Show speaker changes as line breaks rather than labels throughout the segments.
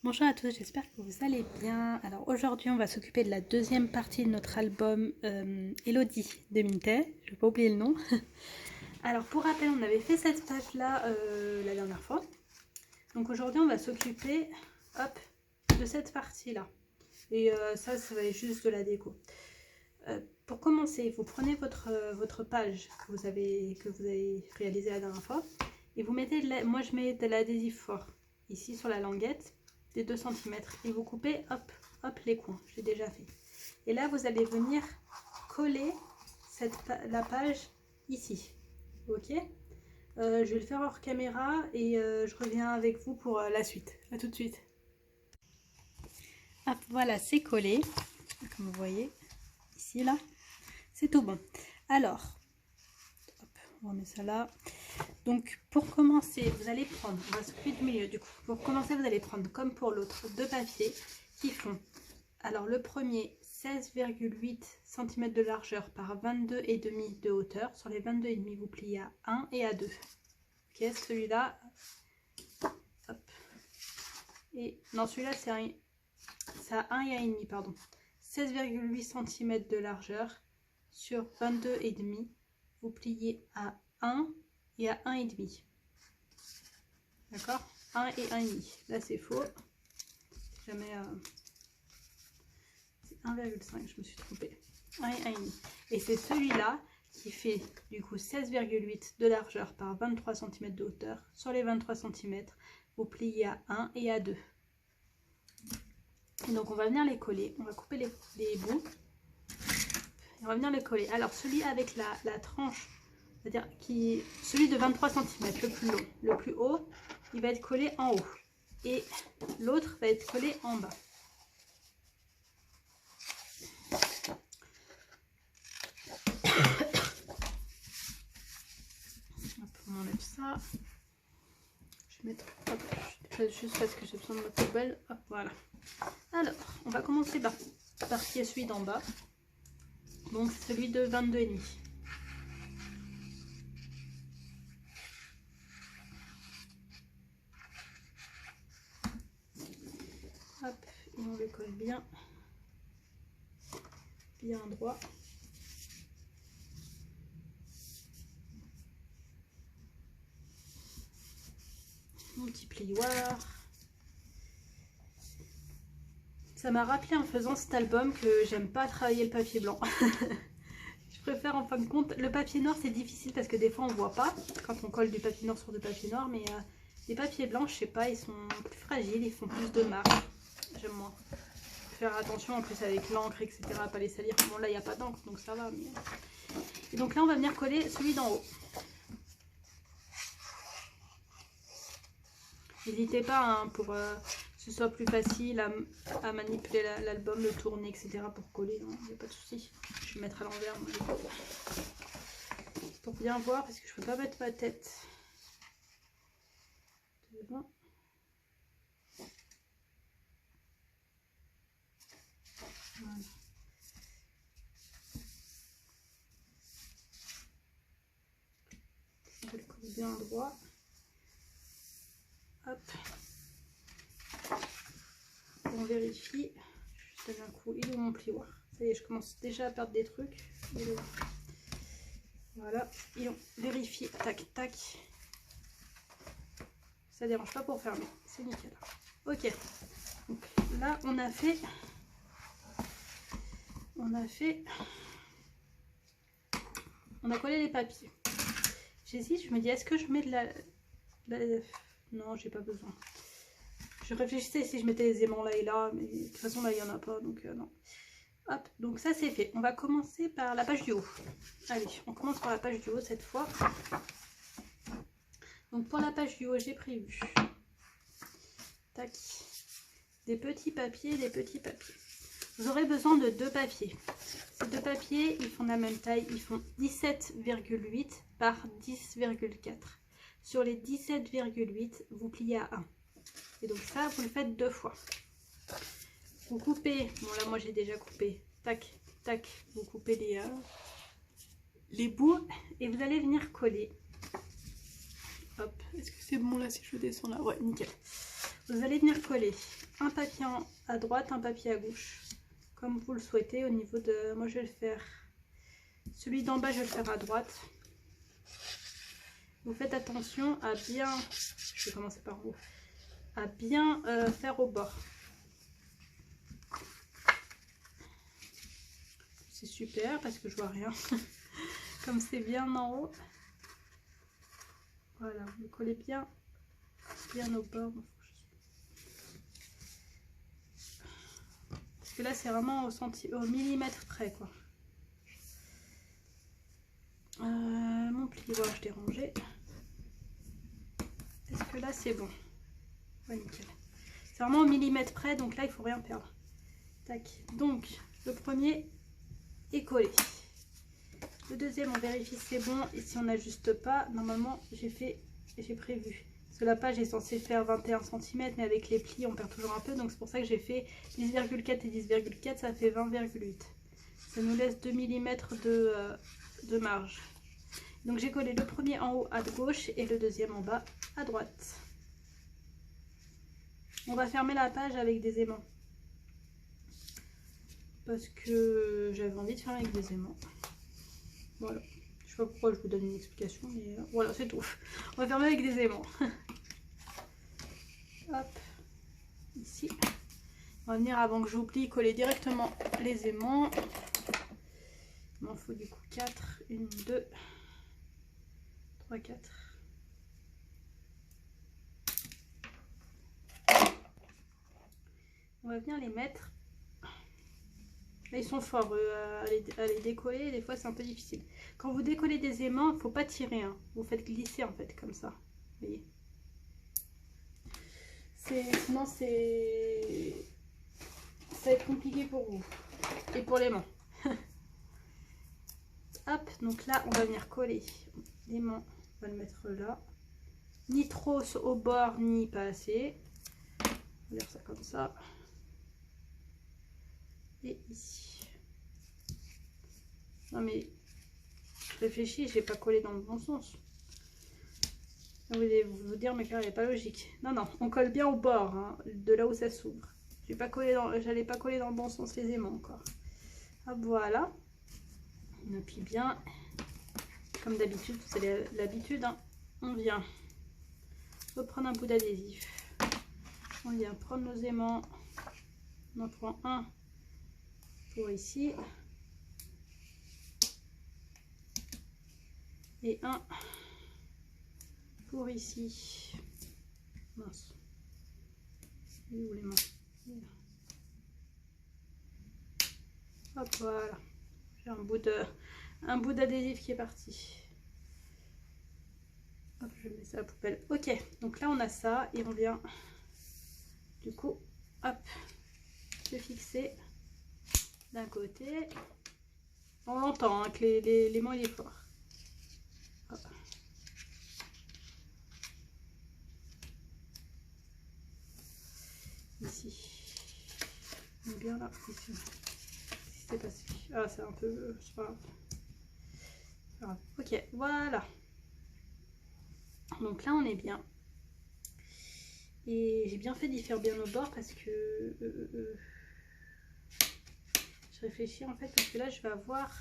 Bonjour à tous, j'espère que vous allez bien. Alors aujourd'hui on va s'occuper de la deuxième partie de notre album Elodie de Mintet, je vais pas oublier le nom. Alors pour rappel, on avait fait cette page là la dernière fois. Donc aujourd'hui on va s'occuper de cette partie là. Et ça va être juste de la déco. Pour commencer, vous prenez votre page que vous avez réalisée la dernière fois. Et vous mettez, moi je mets de l'adhésif fort ici sur la languette. Des 2 cm et vous coupez hop les coins, j'ai déjà fait. Et là vous allez venir coller la page ici, ok. Je vais le faire hors caméra et je reviens avec vous pour la suite. À tout de suite. Hop, voilà, c'est collé comme vous voyez ici là, c'est tout bon. Alors hop, on remet ça là. Donc pour commencer, vous allez prendre, on va s'occuper du milieu du coup. Pour commencer, vous allez prendre comme pour l'autre 2 papiers qui font, alors le premier 16,8 cm de largeur par 22,5 de hauteur. Sur les 22,5 vous pliez à 1 et à 2. Ok, celui-là, hop. Et non, celui-là c'est à 1 et à 1,5, pardon. 16,8 cm de largeur sur 22,5, vous pliez à 1 et à 1,5. D'accord, 1 et 1,5. Là c'est faux. Jamais c'est 1,5, je me suis trompée. 1 et 1,5. Et c'est celui-là qui fait du coup 16,8 de largeur par 23 cm de hauteur. Sur les 23 cm, vous pliez à 1 et à 2. Et donc on va venir les coller. On va couper les bouts. Et on va venir les coller. Alors celui avec la tranche, c'est-à-dire celui de 23 cm, le plus long, le plus haut, il va être collé en haut. Et l'autre va être collé en bas. Hop, on enlève ça. Je vais mettre, hop, juste parce que j'ai besoin de ma poubelle. Hop, voilà. Alors, on va commencer par qui est celui d'en bas. Donc celui de 22,5. Hop, et on le colle bien droit. Mon petit plioir. Ça m'a rappelé en faisant cet album que j'aime pas travailler le papier blanc. Je préfère en fin de compte, le papier noir c'est difficile parce que des fois on voit pas quand on colle du papier noir sur du papier noir, mais les papiers blancs, je sais pas, ils sont plus fragiles, ils font plus de marques. J'aime moins. Faire attention en plus avec l'encre, etc. Pas les salir. Bon là il n'y a pas d'encre donc ça va. Mais... Et donc là on va venir coller celui d'en haut. N'hésitez pas hein, pour que ce soit plus facile à manipuler l'album, le tourner, etc. pour coller, il n'y a pas de souci. Je vais mettre à l'envers pour bien voir parce que je ne peux pas mettre ma tête devant. Voilà. Je vais le coller bien droit. Hop. On vérifie. Juste d'un coup, il est où mon plioir? Ça y est, je commence déjà à perdre des trucs. Voilà, et on vérifie. Tac, tac. Ça dérange pas pour fermer. C'est nickel. Ok. Donc là, on a collé les papiers. J'hésite, je me dis, est-ce que je mets de la... Non, j'ai pas besoin. Je réfléchissais si je mettais les aimants là et là, mais de toute façon là il n'y en a pas, donc non. Hop, donc ça c'est fait. On va commencer par la page du haut. Allez, on commence par la page du haut cette fois. Donc pour la page du haut, j'ai prévu tac, des petits papiers, Vous aurez besoin de 2 papiers. Ces 2 papiers, ils font la même taille, ils font 17,8 par 10,4. Sur les 17,8, vous pliez à 1. Et donc ça, vous le faites 2 fois. Vous coupez, bon là moi j'ai déjà coupé, tac, tac, vous coupez les bouts et vous allez venir coller. Hop, est-ce que c'est bon là si je descends là? Ouais, nickel. Vous allez venir coller un papier à droite, un papier à gauche, comme vous le souhaitez. Au niveau de... Moi je vais le faire... Celui d'en bas je vais le faire à droite. Vous faites attention à bien... Je vais commencer par vous. À bien faire au bord. C'est super parce que je vois rien. Comme c'est bien en haut. Voilà, vous collez bien au bord. Parce que là c'est vraiment au millimètre près quoi. Mon pliant je l'ai rangé. Est-ce que là c'est bon? Ouais, nickel. C'est vraiment au millimètre près, donc là il faut rien perdre. Tac. Donc le premier est collé. Le deuxième on vérifie si c'est bon et si on n'ajuste pas, normalement j'ai prévu. Parce que la page est censée faire 21 cm, mais avec les plis on perd toujours un peu, donc c'est pour ça que j'ai fait 10,4 et 10,4, ça fait 20,8. Ça nous laisse 2 mm de marge. Donc j'ai collé le premier en haut à gauche et le deuxième en bas à droite. On va fermer la page avec des aimants. Parce que j'avais envie de faire avec des aimants. Voilà. Je sais pas pourquoi je vous donne une explication, mais voilà, c'est tout. On va fermer avec des aimants. Hop, ici. On va venir, avant que j'oublie, coller directement les aimants. Il m'en faut du coup 4. 1, 2, 3, 4. On va venir les mettre. Là, ils sont forts à les décoller, des fois c'est un peu difficile. Quand vous décollez des aimants, il ne faut pas tirer. Hein. Vous faites glisser en fait, comme ça. Vous voyez. Sinon, ça va être compliqué pour vous. Et pour les mains. Hop, donc là, on va venir coller l'aimant. On va le mettre là. Ni trop au bord, ni pas assez. On va faire ça comme ça. Et ici. Non mais, je réfléchis, je n'ai pas collé dans le bon sens. Vous allez vous dire, mais Claire, il n'est pas logique. Non, non, on colle bien au bord, hein, de là où ça s'ouvre. J'allais pas coller dans le bon sens les aimants encore. Hop, voilà. On appuie bien. Comme d'habitude, vous avez l'habitude, hein. On vient reprendre un bout d'adhésif. On vient prendre nos aimants. On en prend un pour ici. Et un pour ici. Mince. Et où les mains? Hop, voilà. J'ai un bout d'adhésif qui est parti. Hop, je mets ça à la poubelle. Ok, donc là on a ça et on vient du coup, hop, se fixer d'un côté. On entend hein, que l'aimant il est fort. Hop. Ici. On est bien là. Ici. C'est passé. Ah, c'est un peu. C'est pas grave. Ok, voilà. Donc là, on est bien. Et j'ai bien fait d'y faire bien au bord parce que je réfléchis en fait parce que là, je vais avoir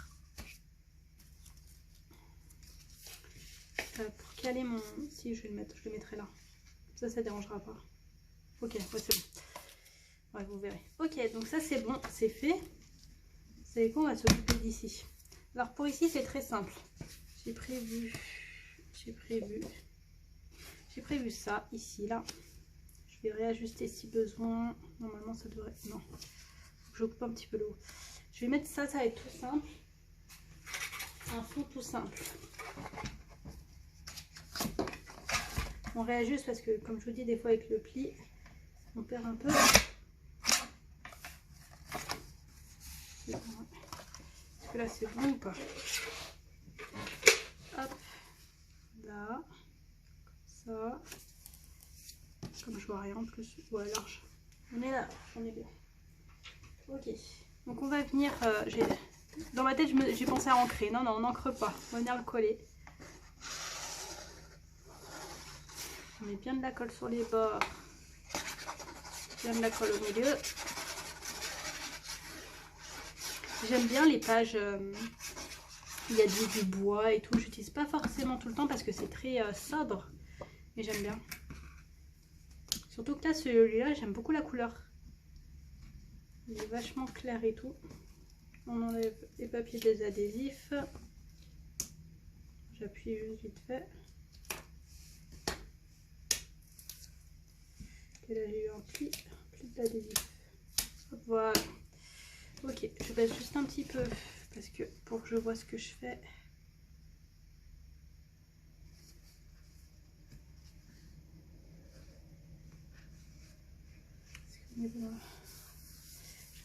pour caler mon. Si je vais le mettre, je le mettrai là. Ça dérangera pas. Ok, ouais, c'est bon. Ouais, vous verrez. Ok, donc ça c'est bon, c'est fait. Vous savez quoi, on va s'occuper d'ici. Alors pour ici, c'est très simple. J'ai prévu ça ici, là. Je vais réajuster si besoin. Normalement, ça devrait. Non, je coupe un petit peu l'eau. Je vais mettre ça, ça va être tout simple. Un fond tout simple. On réajuste parce que, comme je vous dis, des fois avec le pli, on perd un peu. Est-ce que là c'est bon ou pas? Hop, là, comme ça. Comme je vois rien en plus, ouais, large. On est là, on est bien. Ok, donc on va venir. Dans ma tête, j'ai pensé à ancrer. Non, non, on n'ancre pas. On va venir le coller. On met bien de la colle sur les bords. viens de la colle au milieu. J'aime bien les pages, il y a du bois et tout. J'utilise pas forcément tout le temps parce que c'est très sobre. Mais j'aime bien. Surtout que là, celui-là, j'aime beaucoup la couleur. Il est vachement clair et tout. On enlève les papiers des adhésifs. J'appuie juste vite fait. Et là, j'ai eu un pli d'adhésif. Voilà. Ok, je baisse juste un petit peu parce que pour que je vois ce que je fais. Mais bon,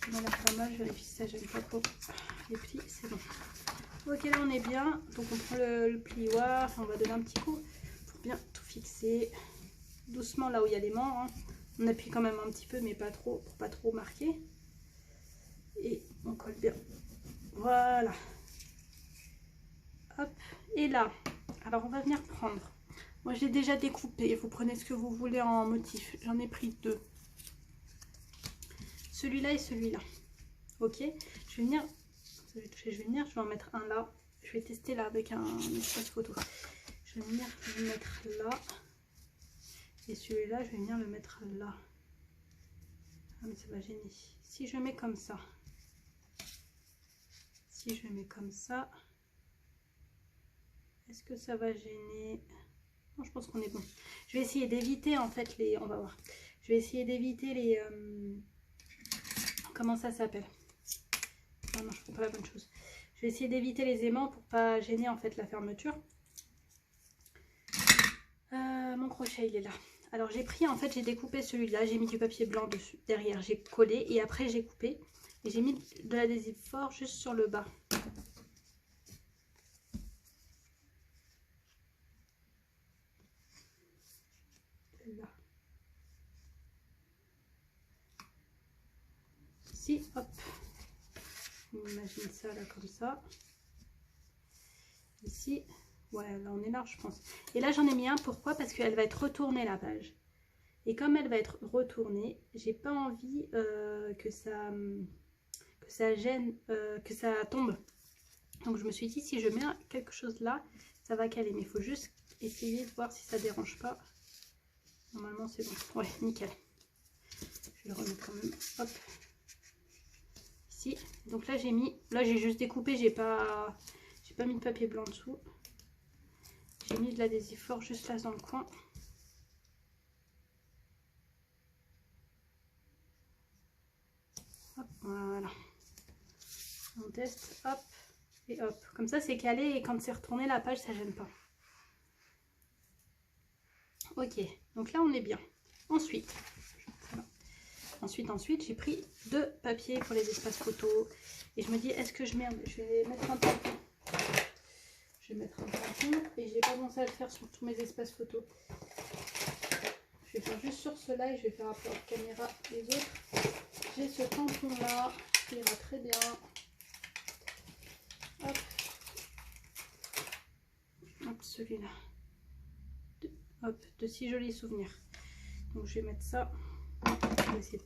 je m'en pas mal, je vérifie si ça gêne pas trop les plis, c'est bon. Ok, là on est bien, donc on prend le plioir, on va donner un petit coup pour bien tout fixer. Doucement là où il y a les membres, hein. On appuie quand même un petit peu mais pas trop, pour pas trop marquer. Et on colle bien. Voilà. Hop, et là, alors on va venir prendre. Moi j'ai déjà découpé, vous prenez ce que vous voulez en motif, j'en ai pris deux. Celui-là et celui-là. Ok, je vais venir, je vais en mettre un là. Je vais tester là avec un espace photo. Je vais venir le mettre là. Et celui-là, je vais venir le mettre là. Ah mais ça va gêner. Si je mets comme ça. Si je mets comme ça. Est-ce que ça va gêner? Non, je pense qu'on est bon. Je vais essayer d'éviter en fait les... On va voir. Je vais essayer d'éviter les... Comment ça s'appelle? Ah non, je prends pas la bonne chose. Je vais essayer d'éviter les aimants pour pas gêner en fait la fermeture. Mon crochet il est là. Alors j'ai pris, en fait j'ai découpé celui-là, j'ai mis du papier blanc dessus, derrière j'ai collé et après j'ai coupé et j'ai mis de l'adhésif fort juste sur le bas. Là. Ici, hop. On imagine ça là comme ça. Ici, ouais là on est large je pense. Et là j'en ai mis un, pourquoi? Parce qu'elle va être retournée la page. Et comme elle va être retournée, j'ai pas envie que ça gêne, que ça tombe. Donc je me suis dit si je mets quelque chose là, ça va caler. Mais il faut juste essayer de voir si ça dérange pas. Normalement c'est bon. Ouais, nickel. Je vais le remettre quand même. Hop. Ici. Donc là j'ai mis, là j'ai juste découpé, j'ai pas mis de papier blanc dessous. J'ai mis de l'adhésif fort juste là dans le coin. Hop, voilà. On teste, hop, et hop. Comme ça c'est calé et quand c'est retourné la page ça gêne pas. Ok, donc là on est bien. Ensuite j'ai pris deux papiers pour les espaces photos. Et je me dis, est-ce que je vais mettre un tampon. Je vais mettre un tampon et je n'ai pas pensé à le faire sur tous mes espaces photos. Je vais faire juste sur ceux-là et je vais faire après hors caméra les autres. J'ai ce tampon là qui ira très bien. Hop, hop celui-là. Hop, de si jolis souvenirs. Donc je vais mettre ça. Je vais essayer de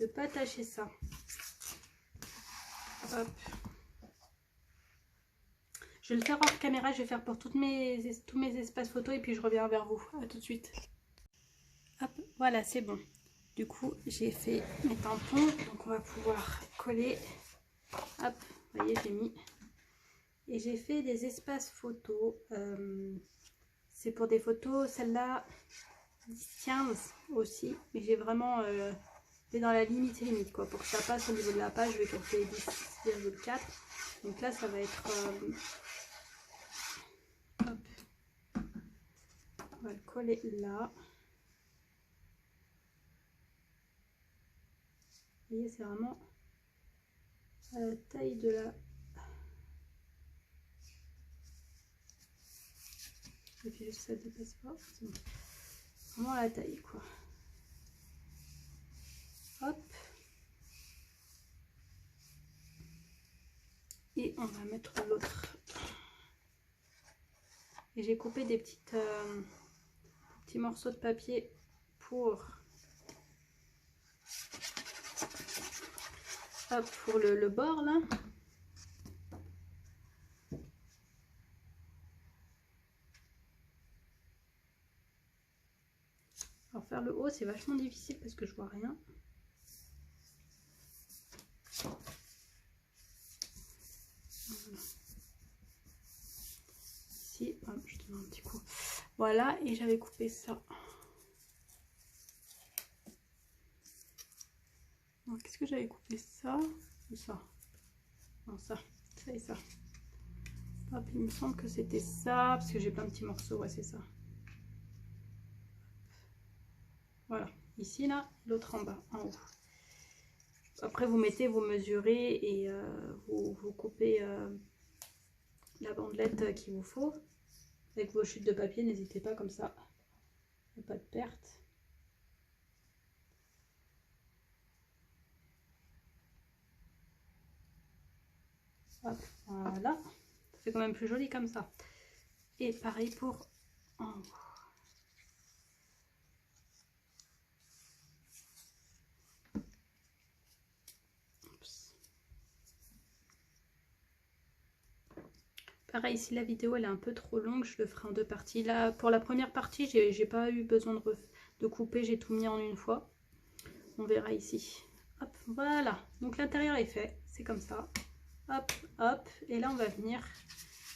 pas tâcher ça. Hop. Je vais le faire hors caméra, je vais faire pour tous mes espaces photos et puis je reviens vers vous. À tout de suite. Hop, voilà, c'est bon. Du coup, j'ai fait mes tampons, donc on va pouvoir coller. Hop, vous voyez, j'ai mis. Et j'ai fait des espaces photos. C'est pour des photos, celle-là, 10-15 aussi. Mais j'ai vraiment fait dans la limite quoi. Pour que ça passe au niveau de la page, je vais calculer 10,4. Donc là, ça va être... hop. On va le coller là. Vous voyez, c'est vraiment à la taille de la... Et puis juste ça dépasse pas. Bon. Vraiment à la taille quoi. Hop. Et on va mettre l'autre. Et j'ai coupé des petites petit morceau de papier pour, hop, pour le bord là. Alors faire le haut c'est vachement difficile parce que je vois rien. Voilà. Ici, hop, je te mets un petit coup. Voilà, et j'avais coupé ça. Qu'est-ce que j'avais coupé, ça ou ça? Non, ça et ça. Hop, il me semble que c'était ça, parce que j'ai plein de petits morceaux, ouais, c'est ça. Voilà, ici, là, l'autre en bas, en haut. Après, vous mettez, vous mesurez et vous coupez la bandelette qu'il vous faut. Avec vos chutes de papier, n'hésitez pas, comme ça, il n'y a pas de perte. Hop, voilà, ça fait quand même plus joli comme ça. Et pareil pour en haut. Pareil, si la vidéo elle est un peu trop longue, je le ferai en deux parties. Là, pour la première partie, j'ai pas eu besoin de couper, j'ai tout mis en une fois. On verra ici. Hop, voilà. Donc l'intérieur est fait, c'est comme ça. Hop, hop. Et là, on va venir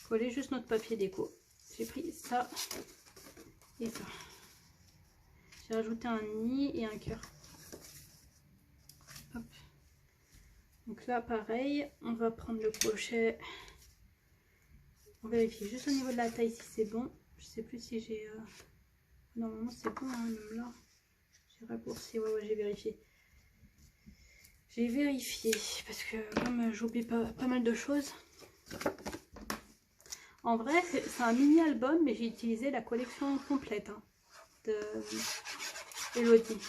coller juste notre papier déco. J'ai pris ça et ça. J'ai rajouté un nid et un cœur. Hop. Donc là, pareil, on va prendre le crochet. On vérifie juste au niveau de la taille si c'est bon. Je sais plus si j'ai... Normalement c'est bon, hein, même là. J'ai raccourci, ouais, j'ai vérifié. J'ai vérifié parce que comme j'oublie pas mal de choses. En vrai, c'est un mini album, mais j'ai utilisé la collection complète hein, de Elodie.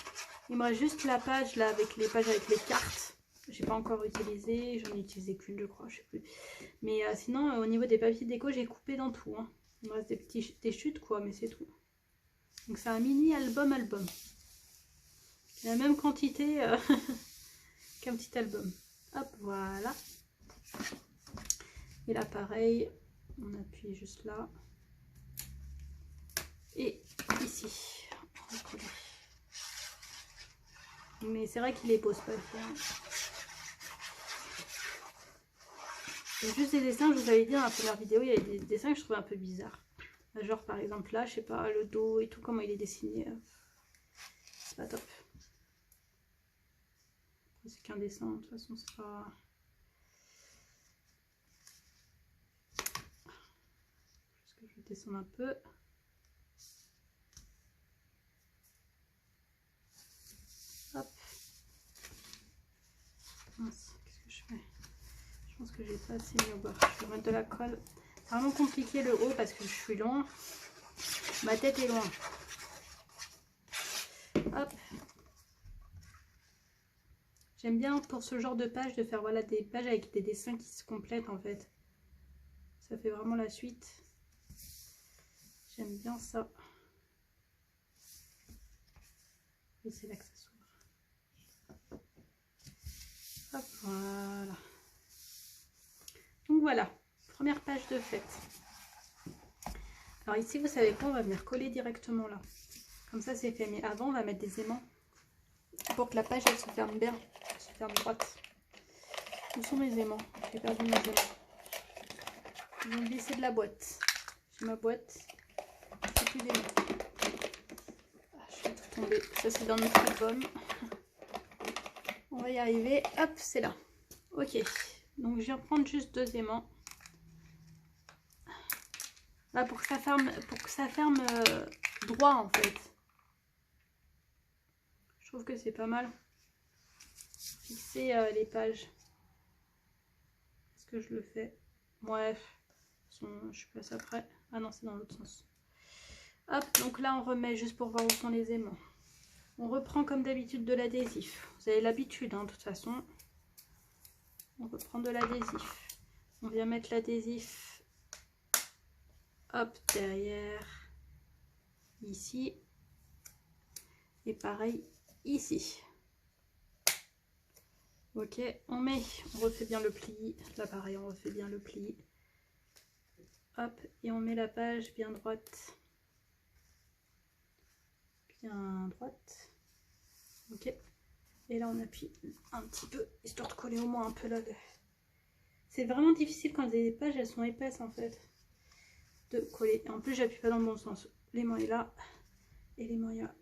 Il me reste juste la page là avec les pages avec les cartes. J'ai pas encore utilisé, j'en ai utilisé qu'une je crois, je sais plus. Mais sinon au niveau des papiers déco j'ai coupé dans tout. Hein. Il me reste des chutes quoi, mais c'est tout. Donc c'est un mini album. La même quantité qu'un petit album. Hop, voilà. Et là pareil, on appuie juste là. Et ici, on va coller. Mais c'est vrai qu'il les pose pas. C'est juste des dessins, je vous avais dit dans la première vidéo, il y a des dessins que je trouvais un peu bizarres. Genre par exemple là, je sais pas, le dos et tout, comment il est dessiné. C'est pas top. C'est qu'un dessin, de toute façon c'est pas... Juste que je descends un peu. Hop. Mince, qu'est-ce que je fais? Je pense que j'ai pas assez mis au bord. Je vais mettre de la colle. C'est vraiment compliqué le haut parce que je suis loin. Ma tête est loin. Hop. J'aime bien pour ce genre de page de faire voilà, des pages avec des dessins qui se complètent en fait. Ça fait vraiment la suite. J'aime bien ça. Et c'est là que ça s'ouvre. Hop, voilà. Donc voilà, première page de faite. Alors ici, vous savez quoi, on va venir coller directement là. Comme ça, c'est fait. Mais avant, on va mettre des aimants pour que la page, elle se ferme bien. Elle se ferme droite. Où sont mes aimants? J'ai perdu mes aimants. Ils ont glissé de la boîte. J'ai ma boîte. J'ai plus d'aimants. Ah, je vais tout tomber. Ça, c'est dans notre album. On va y arriver. Hop, c'est là. Ok. Donc, je vais reprendre juste 2 aimants. Là, pour que ça ferme droit, en fait. Je trouve que c'est pas mal. Fixer les pages. Est-ce que je le fais? Ouais. Je passe après. Ah non, c'est dans l'autre sens. Hop, donc là, on remet juste pour voir où sont les aimants. On reprend comme d'habitude de l'adhésif. Vous avez l'habitude, hein, de toute façon. On reprend de l'adhésif. On vient mettre l'adhésif. Hop, derrière. Ici. Et pareil ici. Ok, on refait bien le pli. Là pareil, on refait bien le pli. Hop, et on met la page bien droite. Bien droite. Ok. Et là on appuie un petit peu, histoire de coller au moins un peu là. C'est vraiment difficile quand les pages elles sont épaisses en fait. De coller. Et en plus j'appuie pas dans le bon sens. L'aimant est là. Et l'aimant est là.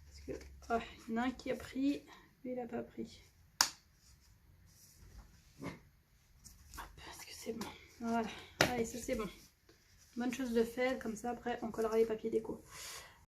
Parce que oh, il y en a un qui a pris, lui il a pas pris. Est-ce que c'est bon? Voilà, allez, ça c'est bon. Bonne chose de faite, comme ça après on collera les papiers déco.